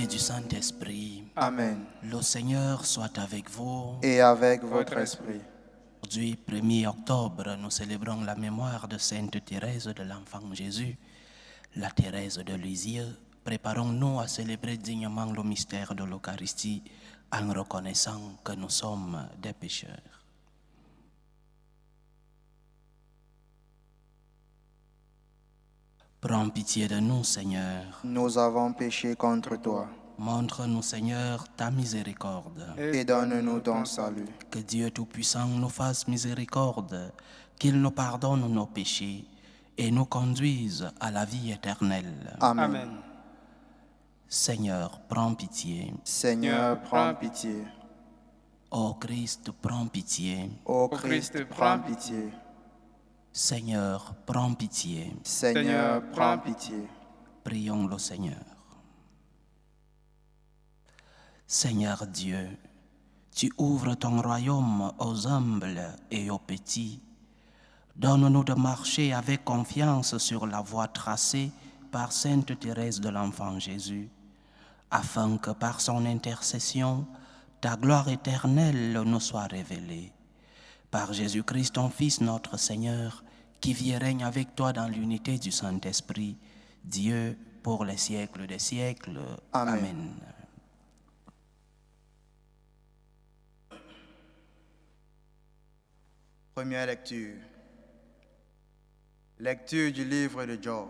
et du Saint-Esprit. Amen. Le Seigneur soit avec vous. Et avec votre esprit. Aujourd'hui, 1er octobre, nous célébrons la mémoire de Sainte Thérèse de l'Enfant Jésus, la Thérèse de Lisieux. Préparons-nous à célébrer dignement le mystère de l'Eucharistie en reconnaissant que nous sommes des pécheurs. Prends pitié de nous, Seigneur. Nous avons péché contre toi. Montre-nous, Seigneur, ta miséricorde. Et donne-nous ton salut. Que Dieu Tout-Puissant nous fasse miséricorde, qu'il nous pardonne nos péchés et nous conduise à la vie éternelle. Amen. Seigneur, prends pitié. Seigneur, prends pitié. Ô Christ, prends pitié. Ô Christ, prends pitié. Seigneur, prends pitié. Seigneur, prends pitié. Prions le Seigneur. Seigneur Dieu, tu ouvres ton royaume aux humbles et aux petits. Donne-nous de marcher avec confiance sur la voie tracée par Sainte Thérèse de l'Enfant Jésus, afin que par son intercession, ta gloire éternelle nous soit révélée. Par Jésus-Christ, ton Fils, notre Seigneur, qui vit et règne avec toi dans l'unité du Saint-Esprit, Dieu pour les siècles des siècles. Amen. Amen. Première lecture. Lecture du livre de Job.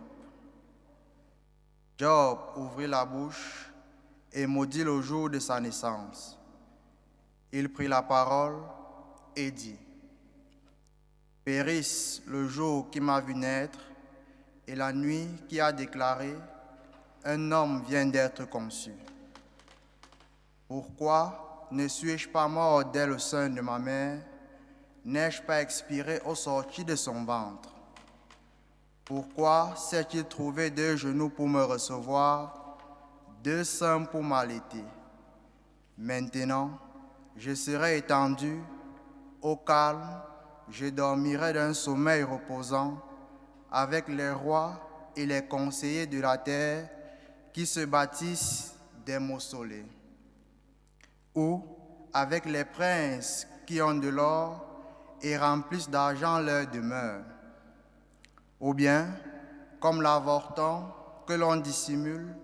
Job ouvrit la bouche et maudit le jour de sa naissance. Il prit la parole et dit: Périsse le jour qui m'a vu naître et la nuit qui a déclaré: un homme vient d'être conçu. Pourquoi ne suis-je pas mort dès le sein de ma mère? N'ai-je pas expiré au sortir de son ventre? Pourquoi s'est-il trouvé 2 genoux pour me recevoir, 2 seins pour m'allaiter? Maintenant, je serai étendu au calme, je dormirai d'un sommeil reposant avec les rois et les conseillers de la terre qui se bâtissent des mausolées, ou avec les princes qui ont de l'or et remplissent d'argent leur demeure. Ou bien, comme l'avorton que l'on dissimule,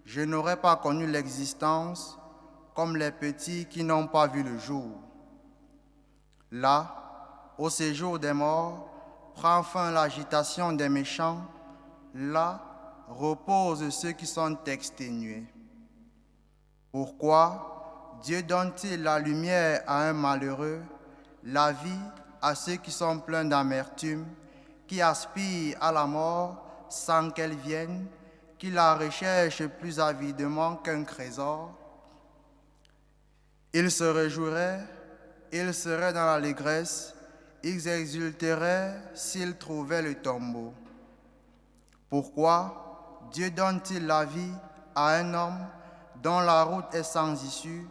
je n'aurais pas connu l'existence comme les petits qui n'ont pas vu le jour. Là, au séjour des morts, prend fin l'agitation des méchants, là reposent ceux qui sont exténués. Pourquoi Dieu donne-t-il la lumière à un malheureux, la vie à ceux qui sont pleins d'amertume, qui aspirent à la mort sans qu'elle vienne, qui la recherchent plus avidement qu'un trésor? Ils se réjouiraient, ils seraient dans l'allégresse, ils exulteraient s'ils trouvaient le tombeau. Pourquoi Dieu donne-t-il la vie à un homme dont la route est sans issue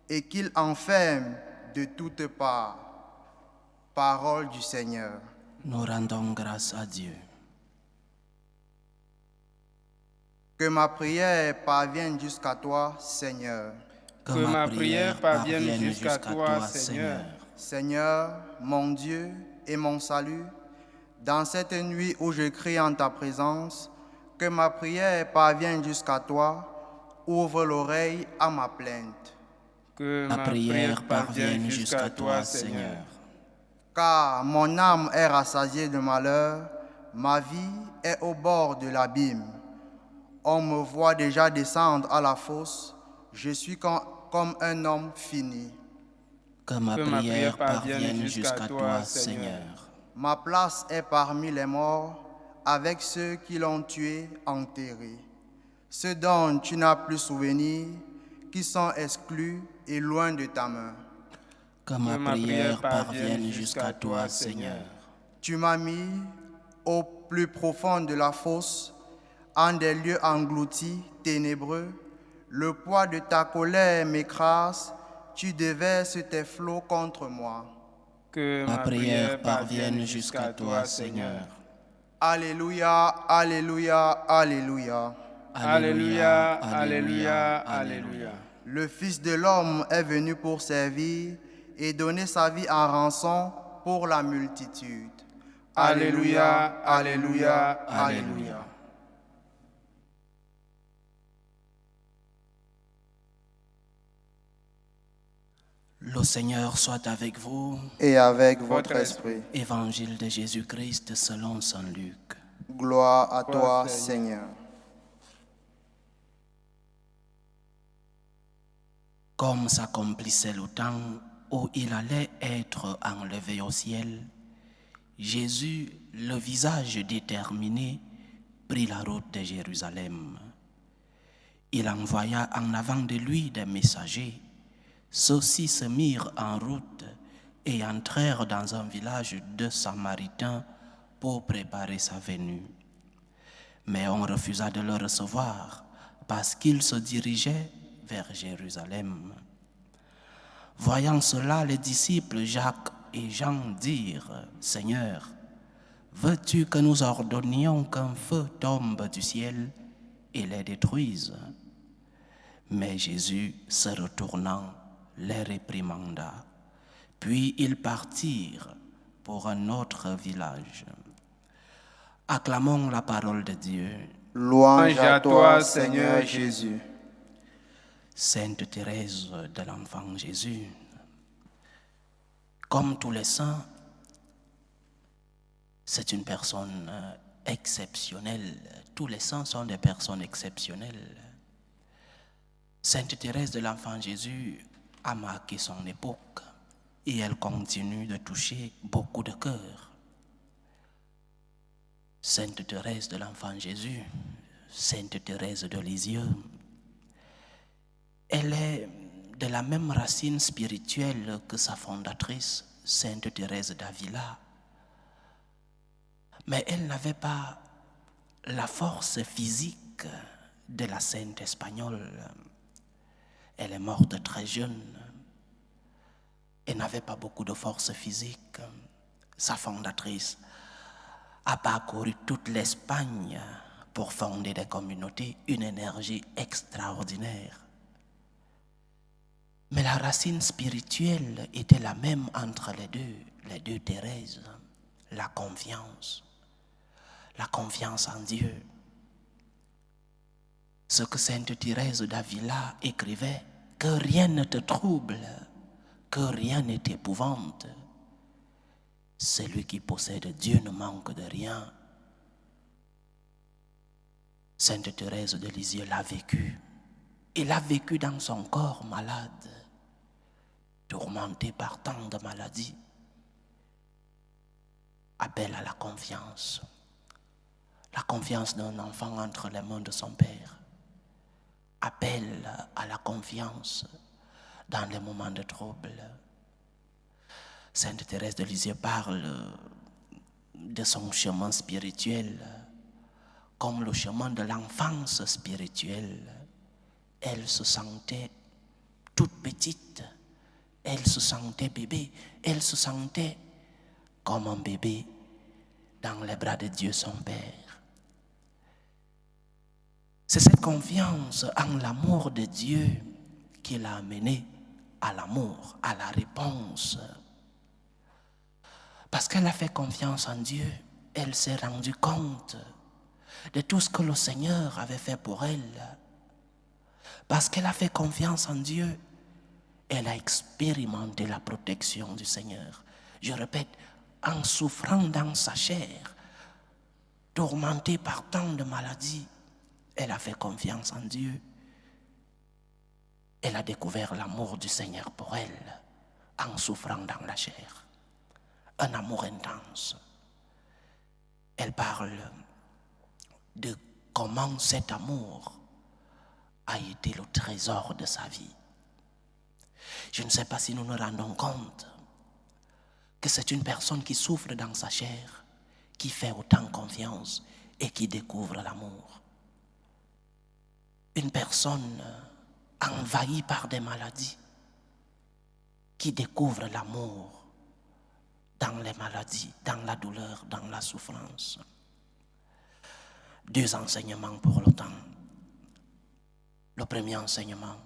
et qu'il enferme de toutes parts? Parole du Seigneur. Nous rendons grâce à Dieu. Que ma prière parvienne jusqu'à toi, Seigneur. Que ma prière parvienne jusqu'à toi, Seigneur. Seigneur, mon Dieu et mon salut, dans cette nuit où je crie en ta présence, que ma prière parvienne jusqu'à toi, ouvre l'oreille à ma plainte. Que Ma prière parvienne jusqu'à toi, Seigneur. Car mon âme est rassasiée de malheur, ma vie est au bord de l'abîme. On me voit déjà descendre à la fosse, je suis comme un homme fini. Que ma prière parvienne jusqu'à toi, Seigneur. Ma place est parmi les morts, avec ceux qui l'ont tué, enterré. Ceux dont tu n'as plus souvenir, qui sont exclus et loin de ta main. Que ma prière parvienne jusqu'à toi, Seigneur. Tu m'as mis au plus profond de la fosse, en des lieux engloutis, ténébreux. Le poids de ta colère m'écrase, tu déverses tes flots contre moi. Que Ma prière parvienne jusqu'à toi, Seigneur. Alléluia, Alléluia, Alléluia. Alléluia, Alléluia, Alléluia. Le Fils de l'homme est venu pour servir et donner sa vie en rançon pour la multitude. Alléluia, Alléluia, Alléluia. Le Seigneur soit avec vous. Et avec Votre votre esprit. Évangile de Jésus-Christ selon saint Luc. Gloire à toi, Gloire, Seigneur. Comme s'accomplissait le temps où il allait être enlevé au ciel, Jésus, le visage déterminé, prit la route de Jérusalem. Il envoya en avant de lui des messagers. Ceux-ci se mirent en route et entrèrent dans un village de Samaritains pour préparer sa venue. Mais on refusa de le recevoir parce qu'il se dirigeait vers Jérusalem. Voyant cela, les disciples Jacques et Jean dirent, « Seigneur, veux-tu que nous ordonnions qu'un feu tombe du ciel et les détruise ?» Mais Jésus, se retournant, les réprimanda. Puis ils partirent pour un autre village. Acclamons la parole de Dieu. Louange à toi, Seigneur Jésus. Sainte Thérèse de l'Enfant Jésus, comme tous les saints, c'est une personne exceptionnelle. Tous les saints sont des personnes exceptionnelles. Sainte Thérèse de l'Enfant Jésus a marqué son époque et elle continue de toucher beaucoup de cœurs. Sainte Thérèse de l'Enfant Jésus, Sainte Thérèse de Lisieux, elle est de la même racine spirituelle que sa fondatrice, Sainte Thérèse d'Avila. Mais elle n'avait pas la force physique de la sainte espagnole. Elle est morte très jeune. Elle n'avait pas beaucoup de force physique. Sa fondatrice a parcouru toute l'Espagne pour fonder des communautés, une énergie extraordinaire. Mais la racine spirituelle était la même entre les deux Thérèses, la confiance en Dieu. Ce que Sainte Thérèse d'Avila écrivait, que rien ne te trouble, que rien ne t'épouvante. Celui qui possède Dieu ne manque de rien. Sainte Thérèse de Lisieux l'a vécu. Il a vécu dans son corps malade, tourmenté par tant de maladies. Appel à la confiance d'un enfant entre les mains de son Père. Appel à la confiance dans les moments de trouble. Sainte Thérèse de Lisieux parle de son chemin spirituel comme le chemin de l'enfance spirituelle. Elle se sentait toute petite, elle se sentait bébé, elle se sentait comme un bébé dans les bras de Dieu son Père. C'est cette confiance en l'amour de Dieu qui l'a amenée à l'amour, à la réponse. Parce qu'elle a fait confiance en Dieu, elle s'est rendue compte de tout ce que le Seigneur avait fait pour elle. Parce qu'elle a fait confiance en Dieu, elle a expérimenté la protection du Seigneur. Je répète, en souffrant dans sa chair, tourmentée par tant de maladies, elle a fait confiance en Dieu. Elle a découvert l'amour du Seigneur pour elle, en souffrant dans la chair. Un amour intense. Elle parle de comment cet amour a été le trésor de sa vie. Je ne sais pas si nous nous rendons compte que c'est une personne qui souffre dans sa chair, qui fait autant confiance et qui découvre l'amour. Une personne envahie par des maladies, qui découvre l'amour dans les maladies, dans la douleur, dans la souffrance. Deux enseignements pour le temps. Le premier enseignement,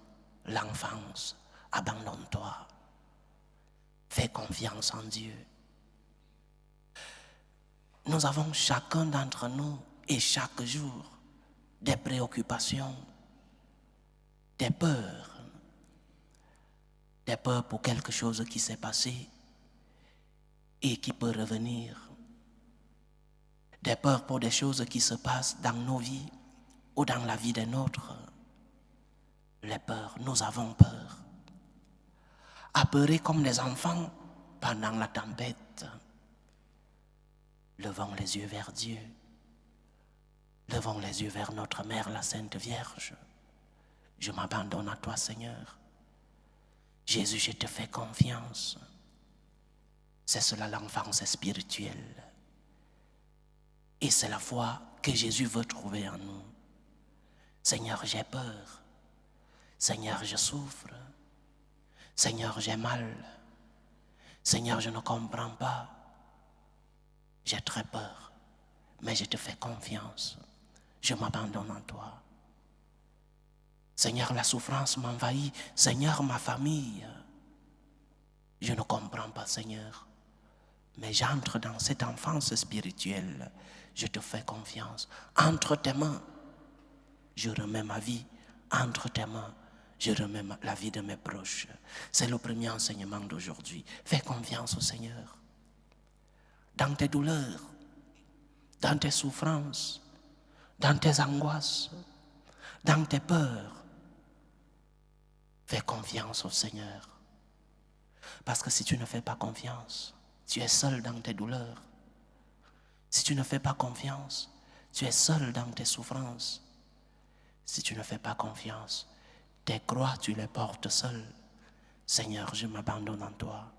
l'enfance, abandonne-toi. Fais confiance en Dieu. Nous avons chacun d'entre nous et chaque jour des préoccupations, des peurs pour quelque chose qui s'est passé et qui peut revenir, des peurs pour des choses qui se passent dans nos vies ou dans la vie des autres. Les peurs, nous avons peur. Apeurés comme les enfants pendant la tempête. Levons les yeux vers Dieu. Levons les yeux vers notre Mère, la Sainte Vierge. Je m'abandonne à toi, Seigneur. Jésus, je te fais confiance. C'est cela l'enfance spirituelle. Et c'est la foi que Jésus veut trouver en nous. Seigneur, j'ai peur. Seigneur, je souffre. Seigneur, j'ai mal. Seigneur, je ne comprends pas. J'ai très peur. Mais je te fais confiance. Je m'abandonne en toi. Seigneur, la souffrance m'envahit. Seigneur, ma famille. Je ne comprends pas, Seigneur. Mais j'entre dans cette enfance spirituelle. Je te fais confiance. Entre tes mains, je remets ma vie. Entre tes mains, je remets la vie de mes proches. C'est le premier enseignement d'aujourd'hui. Fais confiance au Seigneur. Dans tes douleurs, dans tes souffrances, dans tes angoisses, dans tes peurs, fais confiance au Seigneur. Parce que si tu ne fais pas confiance, tu es seul dans tes douleurs. Si tu ne fais pas confiance, tu es seul dans tes souffrances. Si tu ne fais pas confiance, tes croix, tu les portes seul. Seigneur, je m'abandonne en toi.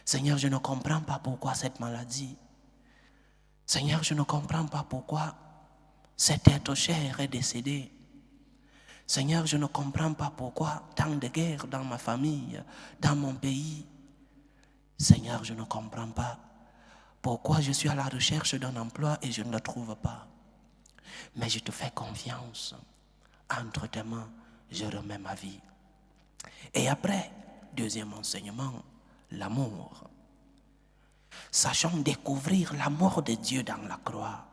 Seigneur, je ne comprends pas pourquoi cette maladie. Seigneur, je ne comprends pas pourquoi cet être cher est décédé. Seigneur, je ne comprends pas pourquoi tant de guerres dans ma famille, dans mon pays. Seigneur, je ne comprends pas pourquoi je suis à la recherche d'un emploi et je ne le trouve pas. Mais je te fais confiance. Entre tes mains, je remets ma vie. Et après, deuxième enseignement, l'amour. Sachons découvrir l'amour de Dieu dans la croix.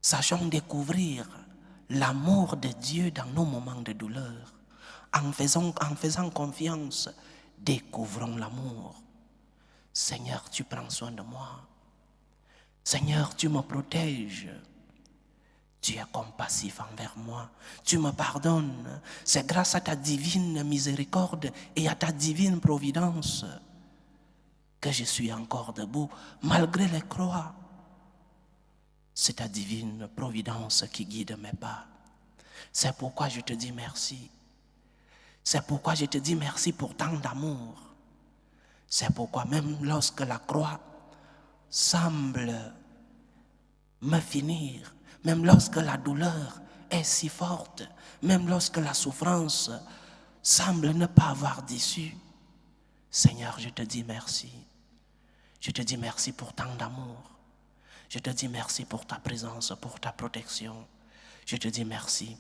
Sachons découvrir l'amour de Dieu dans nos moments de douleur. En faisant confiance, découvrons l'amour. Seigneur, tu prends soin de moi. Seigneur, tu me protèges. Tu es compassif envers moi. Tu me pardonnes. C'est grâce à ta divine miséricorde et à ta divine providence que je suis encore debout, malgré les croix. C'est ta divine providence qui guide mes pas. C'est pourquoi je te dis merci. C'est pourquoi je te dis merci pour tant d'amour. C'est pourquoi même lorsque la croix semble me finir, même lorsque la douleur est si forte, même lorsque la souffrance semble ne pas avoir d'issue, Seigneur, je te dis merci. Je te dis merci pour tant d'amour. Je te dis merci pour ta présence, pour ta protection. Je te dis merci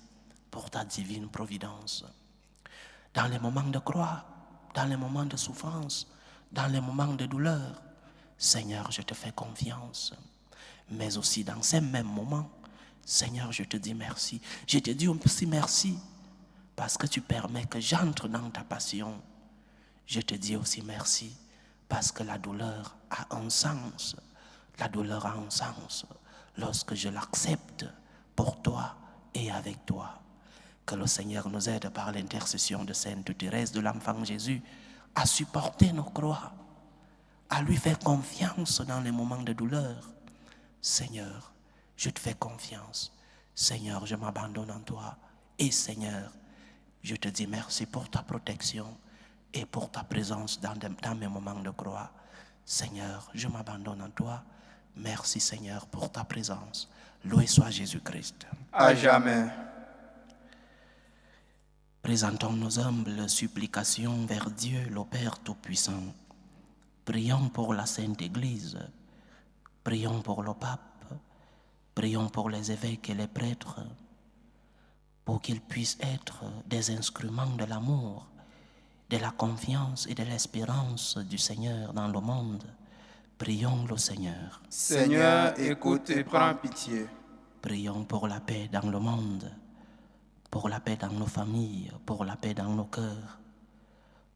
pour ta divine providence. Dans les moments de croix, dans les moments de souffrance, dans les moments de douleur, Seigneur, je te fais confiance. Mais aussi dans ces mêmes moments, Seigneur, je te dis merci. Je te dis aussi merci parce que tu permets que j'entre dans ta passion. Je te dis aussi merci parce que la douleur a un sens. La douleur a un sens lorsque je l'accepte pour toi et avec toi. Que le Seigneur nous aide par l'intercession de Sainte Thérèse de l'Enfant Jésus à supporter nos croix, à lui faire confiance dans les moments de douleur. Seigneur, je te fais confiance. Seigneur, je m'abandonne en toi. Et Seigneur, je te dis merci pour ta protection et pour ta présence dans mes moments de croix. Seigneur, je m'abandonne en toi. Merci Seigneur pour ta présence. Loué soit Jésus-Christ. À jamais. Présentons nos humbles supplications vers Dieu, le Père Tout-Puissant. Prions pour la Sainte Église. Prions pour le pape. Prions pour les évêques et les prêtres. pour qu'ils puissent être des instruments de l'amour, de la confiance et de l'espérance du Seigneur dans le monde. Prions le Seigneur. Seigneur, écoute et prends pitié. Prions pour la paix dans le monde, pour la paix dans nos familles, pour la paix dans nos cœurs,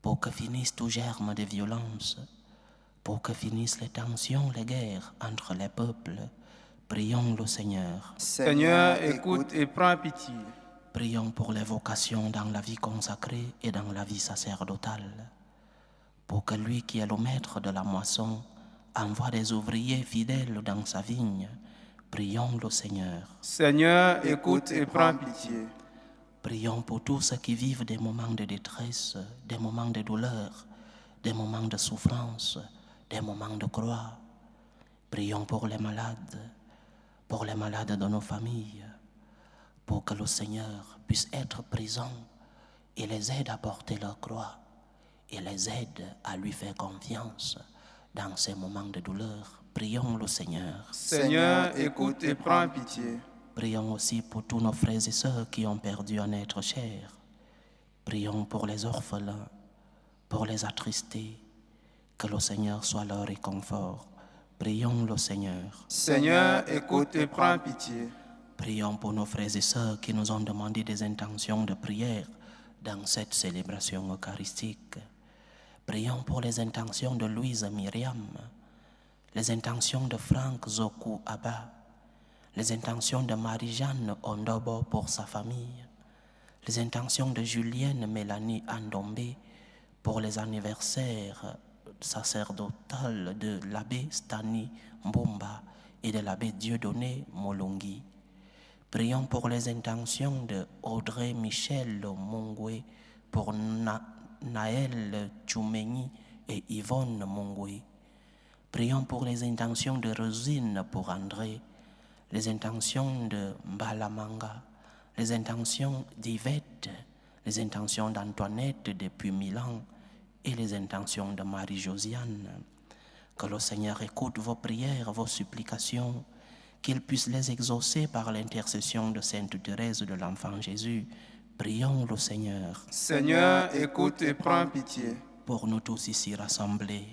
pour que finisse tout germe de violence, pour que finissent les tensions, les guerres entre les peuples. Prions le Seigneur. Seigneur, écoute et prends pitié. Prions pour les vocations dans la vie consacrée et dans la vie sacerdotale, pour que lui qui est le maître de la moisson envoie des ouvriers fidèles dans sa vigne. Prions le Seigneur. Seigneur, écoute et prends pitié. Prions pour tous ceux qui vivent des moments de détresse, des moments de douleur, des moments de souffrance, des moments de croix. Prions pour les malades de nos familles, pour que le Seigneur puisse être présent et les aide à porter leur croix et les aide à lui faire confiance dans ces moments de douleur. Prions le Seigneur. Seigneur, écoute et prends pitié. Prions aussi pour tous nos frères et sœurs qui ont perdu un être cher. Prions pour les orphelins, pour les attristés. Que le Seigneur soit leur réconfort. Prions le Seigneur. Seigneur, écoute et prends pitié. Prions pour nos frères et sœurs qui nous ont demandé des intentions de prière dans cette célébration eucharistique. Prions pour les intentions de Louise Myriam, les intentions de Franck Zoku Abba, les intentions de Marie-Jeanne Ondobo pour sa famille, les intentions de Julienne Mélanie Andombe pour les anniversaires sacerdotales de l'abbé Stani Mbomba et de l'abbé Dieudonné Molongi. Prions pour les intentions de Audrey Michel Mongwe, pour Naël Tchoumeni et Yvonne Mongwe. Prions pour les intentions de Rosine pour André, les intentions de Mbalamanga, les intentions d'Yvette, les intentions d'Antoinette depuis Milan et les intentions de Marie-Josiane. Que le Seigneur écoute vos prières, vos supplications, qu'il puisse les exaucer par l'intercession de Sainte Thérèse de l'Enfant Jésus. Prions le Seigneur. Seigneur, écoute et prends pitié. Pour nous tous ici rassemblés,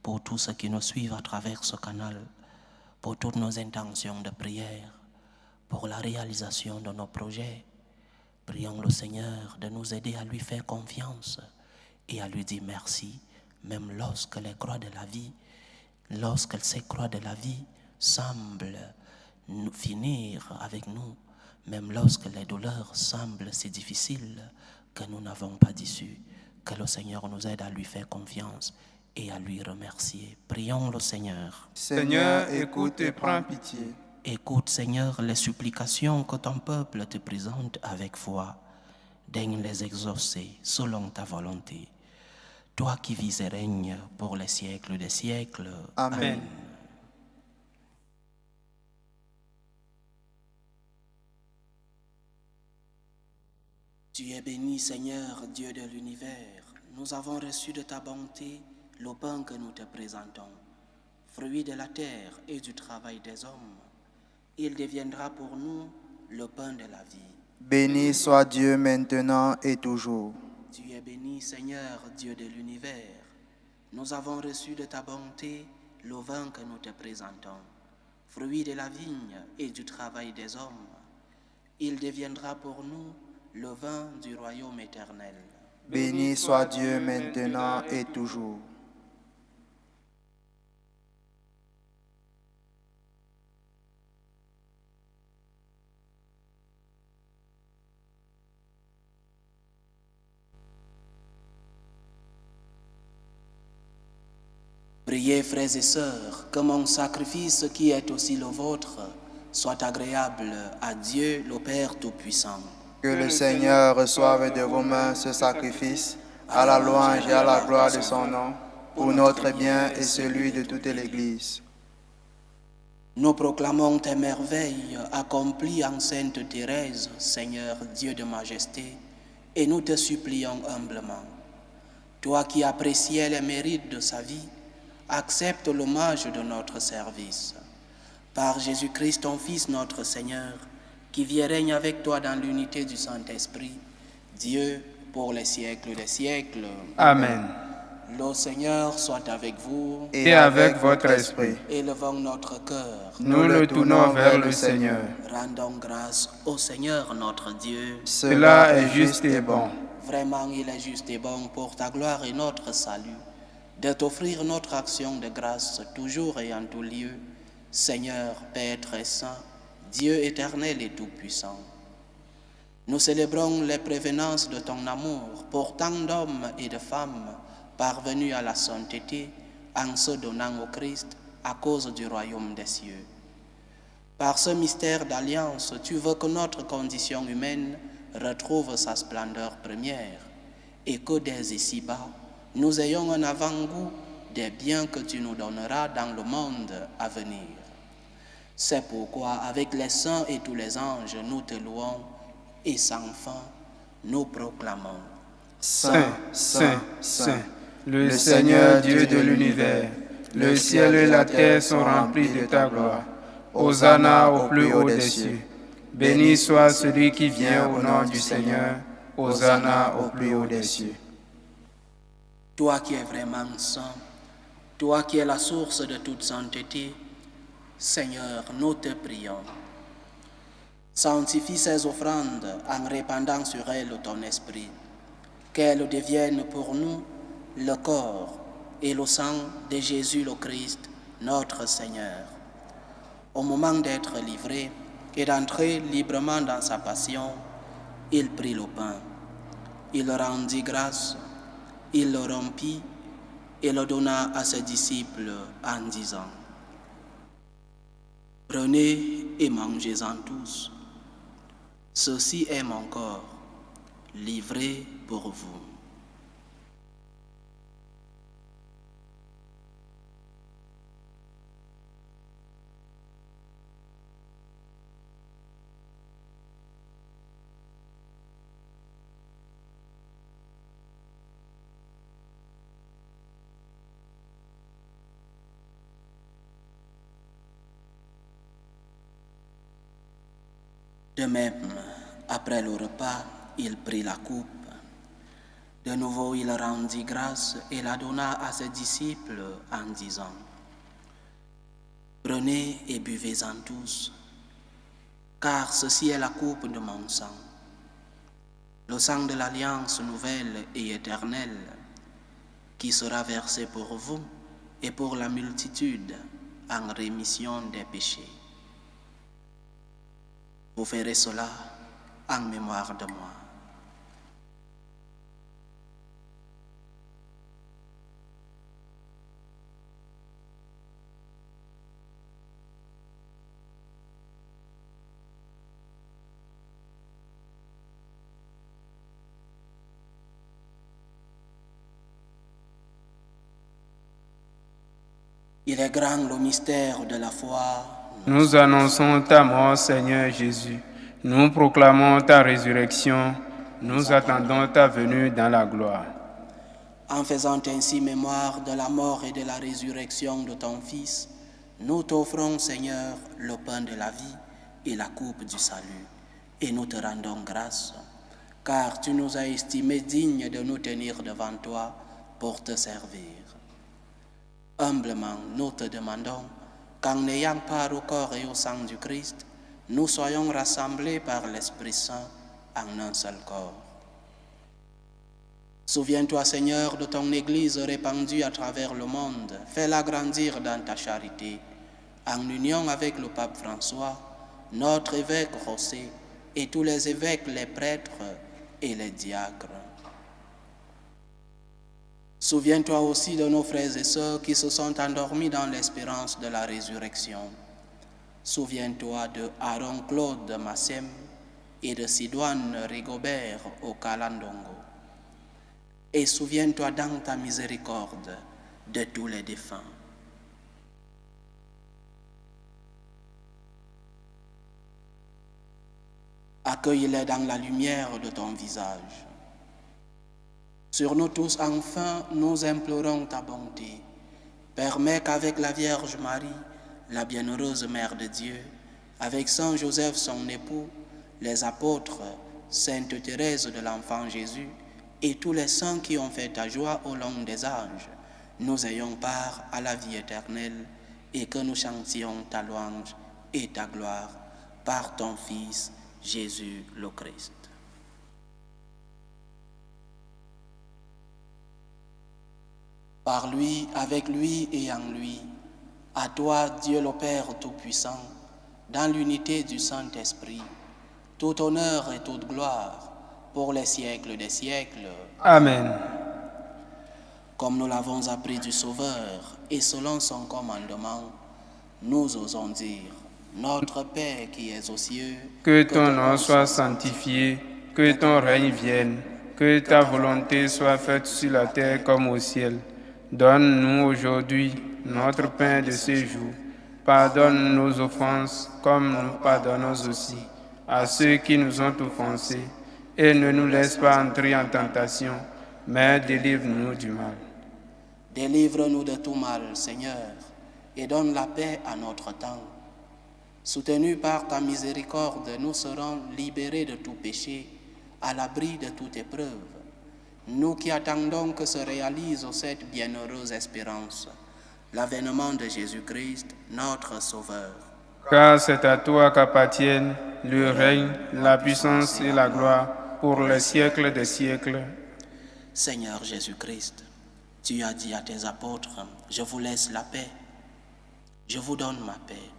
pour tous ceux qui nous suivent à travers ce canal, pour toutes nos intentions de prière, pour la réalisation de nos projets, prions le Seigneur de nous aider à lui faire confiance et à lui dire merci, même lorsque les croix de la vie, lorsque ces croix de la vie semblent finir avec nous, même lorsque les douleurs semblent si difficiles que nous n'avons pas d'issue. Que le Seigneur nous aide à lui faire confiance et à lui remercier. Prions le Seigneur. Seigneur, écoute et prends pitié. Écoute, Seigneur, les supplications que ton peuple te présente avec foi. Daigne les exaucer selon ta volonté. Toi qui vis et règnes pour les siècles des siècles. Amen. Tu es béni, Seigneur, Dieu de l'univers. Nous avons reçu de ta bonté le pain que nous te présentons, fruit de la terre et du travail des hommes. Il deviendra pour nous le pain de la vie. Béni soit Dieu maintenant et toujours. Tu es béni, Seigneur, Dieu de l'univers. Nous avons reçu de ta bonté le vin que nous te présentons, fruit de la vigne et du travail des hommes. Il deviendra pour nous le vin du royaume éternel. Béni soit Dieu maintenant et toujours. Priez, frères et sœurs, que mon sacrifice qui est aussi le vôtre soit agréable à Dieu, le Père Tout-Puissant. Que le Seigneur reçoive de vos mains ce sacrifice, à la louange et à la gloire de son nom, pour notre bien et celui de toute l'Église. Nous proclamons tes merveilles accomplies en Sainte Thérèse, Seigneur Dieu de majesté, et nous te supplions humblement. Toi qui appréciais les mérites de sa vie, accepte l'hommage de notre service. Par Jésus-Christ, ton Fils, notre Seigneur, qui vit et règne avec toi dans l'unité du Saint-Esprit, Dieu, pour les siècles des siècles. Amen. Le Seigneur soit avec vous. Et avec votre esprit, Élevons notre cœur. nous le tournons vers le Seigneur. Rendons grâce au Seigneur notre Dieu. Cela est juste et bon. Vraiment, il est juste et bon pour ta gloire et notre salut, de t'offrir notre action de grâce toujours et en tout lieu, Seigneur, Père très saint, Dieu éternel et tout-puissant. Nous célébrons les prévenances de ton amour pour tant d'hommes et de femmes parvenus à la sainteté en se donnant au Christ à cause du royaume des cieux. Par ce mystère d'alliance, tu veux que notre condition humaine retrouve sa splendeur première et que dès ici-bas, nous ayons un avant-goût des biens que tu nous donneras dans le monde à venir. C'est pourquoi, avec les saints et tous les anges, nous te louons et sans fin, nous proclamons. Saint, Saint, Saint, le Seigneur Dieu de l'univers, le ciel et la terre sont remplis de ta gloire. Hosanna au plus haut des cieux. Béni soit celui qui vient au nom du Seigneur. Hosanna au plus haut des cieux. Toi qui es vraiment saint, toi qui es la source de toute sainteté, Seigneur, nous te prions. Sanctifie ces offrandes en répandant sur elles ton esprit, qu'elles deviennent pour nous le corps et le sang de Jésus le Christ, notre Seigneur. Au moment d'être livré et d'entrer librement dans sa passion, il prit le pain, il rendit grâce, il le rompit et le donna à ses disciples en disant: Prenez et mangez-en tous. Ceci est mon corps, livré pour vous. De même, après le repas, il prit la coupe. De nouveau, il rendit grâce et la donna à ses disciples en disant: Prenez et buvez-en tous, car ceci est la coupe de mon sang, le sang de l'alliance nouvelle et éternelle, qui sera versé pour vous et pour la multitude en rémission des péchés. Vous ferez cela en mémoire de moi. Il est grand le mystère de la foi. Nous annonçons ta mort, Seigneur Jésus. Nous proclamons ta résurrection. Nous attendons ta venue dans la gloire. En faisant ainsi mémoire de la mort et de la résurrection de ton Fils, nous t'offrons, Seigneur, le pain de la vie et la coupe du salut, et nous te rendons grâce, car tu nous as estimés dignes de nous tenir devant toi pour te servir. Humblement, nous te demandons qu'en ayant part au corps et au sang du Christ, nous soyons rassemblés par l'Esprit Saint en un seul corps. Souviens-toi, Seigneur, de ton Église répandue à travers le monde. Fais-la grandir dans ta charité, en union avec le pape François, notre évêque José, et tous les évêques, les prêtres et les diacres. Souviens-toi aussi de nos frères et sœurs qui se sont endormis dans l'espérance de la résurrection. Souviens-toi de Aaron Claude Massem et de Sidoine Rigobert au Kalandongo. Et souviens-toi dans ta miséricorde de tous les défunts. Accueille-les dans la lumière de ton visage. Sur nous tous, enfin, nous implorons ta bonté. Permets qu'avec la Vierge Marie, la bienheureuse Mère de Dieu, avec Saint Joseph son époux, les apôtres, Sainte Thérèse de l'Enfant Jésus et tous les saints qui ont fait ta joie au long des âges, nous ayons part à la vie éternelle et que nous chantions ta louange et ta gloire par ton Fils, Jésus le Christ. Par lui, avec lui et en lui, à toi, Dieu le Père Tout-Puissant, dans l'unité du Saint-Esprit, tout honneur et toute gloire pour les siècles des siècles. Amen. Comme nous l'avons appris du Sauveur et selon son commandement, nous osons dire, Notre Père qui es aux cieux, Que ton nom soit sanctifié, que ton règne vienne, que ta volonté soit faite sur la terre comme au ciel. Donne-nous aujourd'hui notre pain de ce jour. Pardonne nos offenses comme nous pardonnons aussi à ceux qui nous ont offensés. Et ne nous laisse pas entrer en tentation, mais délivre-nous du mal. Délivre-nous de tout mal, Seigneur, et donne la paix à notre temps. Soutenus par ta miséricorde, nous serons libérés de tout péché, à l'abri de toute épreuve. Nous qui attendons que se réalise cette bienheureuse espérance, l'avènement de Jésus-Christ, notre Sauveur. Car c'est à toi qu'appartiennent le règne, la puissance et la gloire pour les siècles des siècles. Seigneur Jésus-Christ, tu as dit à tes apôtres, je vous laisse la paix, je vous donne ma paix.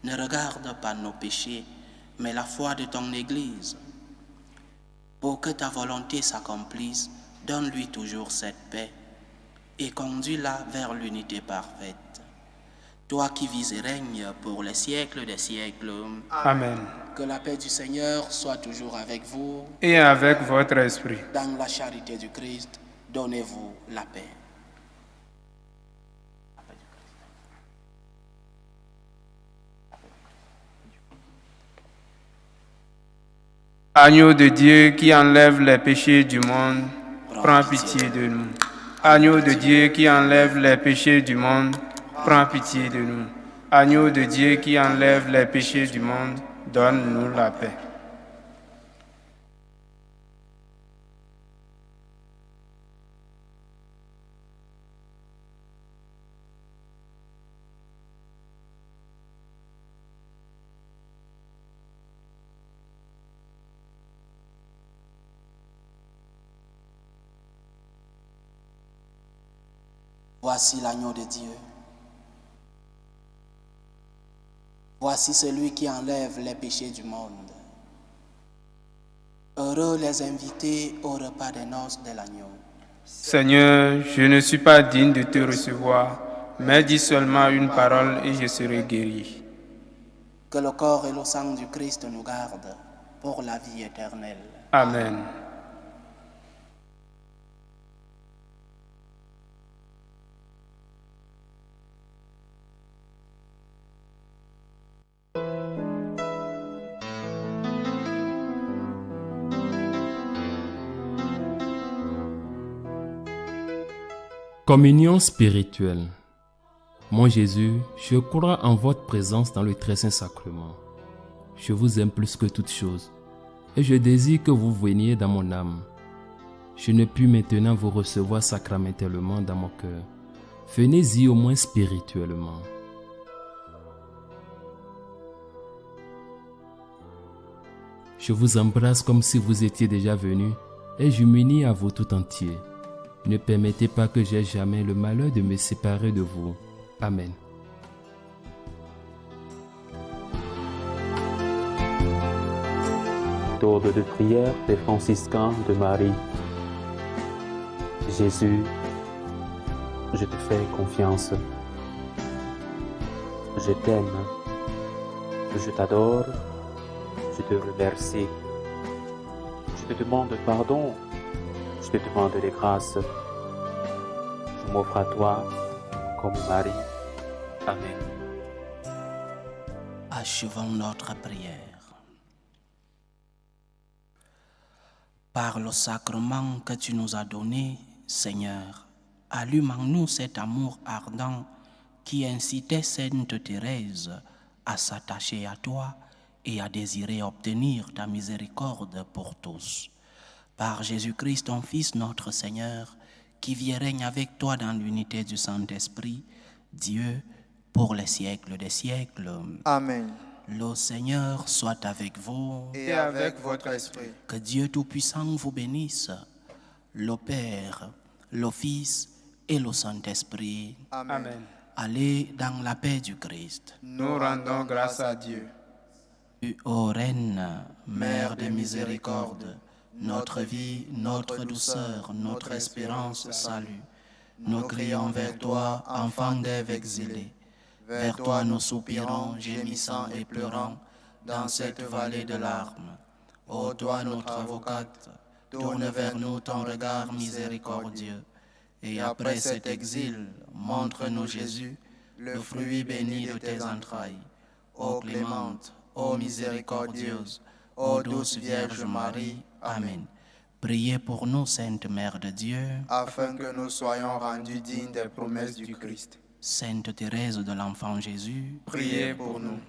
Ne regarde pas nos péchés, mais la foi de ton Église. Pour que ta volonté s'accomplisse, donne-lui toujours cette paix et conduis-la vers l'unité parfaite. Toi qui vis et règnes pour les siècles des siècles. Amen. Que la paix du Seigneur soit toujours avec vous. Et avec votre esprit. Dans la charité du Christ, donnez-vous la paix. Agneau de Dieu qui enlève les péchés du monde, prends pitié de nous. Agneau de Dieu qui enlève les péchés du monde, prends pitié de nous. Agneau de Dieu qui enlève les péchés du monde, donne-nous la paix. Voici l'agneau de Dieu. Voici celui qui enlève les péchés du monde. Heureux les invités au repas des noces de l'agneau. Seigneur, je ne suis pas digne de te recevoir, mais dis seulement une parole et je serai guéri. Que le corps et le sang du Christ nous gardent pour la vie éternelle. Amen. Communion spirituelle. Mon Jésus, je crois en votre présence dans le très saint sacrement. Je vous aime plus que toute chose et je désire que vous veniez dans mon âme. Je ne puis maintenant vous recevoir sacramentellement dans mon cœur. Venez-y au moins spirituellement. Je vous embrasse comme si vous étiez déjà venu et je m'unis à vous tout entier. Ne permettez pas que j'aie jamais le malheur de me séparer de vous. Amen. Méthode de prière des franciscains de Marie. Jésus, je te fais confiance. Je t'aime. Je t'adore. Je te remercie. Je te demande pardon. Je te demande les grâces. Je m'offre à toi comme Marie. Amen. Achevons notre prière. Par le sacrement que tu nous as donné, Seigneur, allume en nous cet amour ardent qui incitait Sainte Thérèse à s'attacher à toi et à désirer obtenir ta miséricorde pour tous. Par Jésus-Christ, ton Fils, notre Seigneur, qui vit et règne avec toi dans l'unité du Saint-Esprit, Dieu, pour les siècles des siècles. Amen. Le Seigneur soit avec vous. Et avec votre esprit. Que Dieu Tout-Puissant vous bénisse, le Père, le Fils et le Saint-Esprit. Amen. Allez dans la paix du Christ. Nous rendons grâce à Dieu. Ô Reine, Mère de miséricorde, notre vie, notre douceur, notre espérance, salut. Nous crions vers toi, enfant d'Ève exilée. Vers toi nous soupirons, gémissant et pleurant, dans cette vallée de larmes. Ô toi, notre avocate, tourne vers nous ton regard miséricordieux. Et après cet exil, montre-nous Jésus, le fruit béni de tes entrailles. Ô clémente, ô miséricordieuse, ô douce Vierge Marie. Amen. Priez pour nous, Sainte Mère de Dieu, Afin que nous soyons rendus dignes des promesses du Christ. Sainte Thérèse de l'Enfant Jésus, Priez pour nous.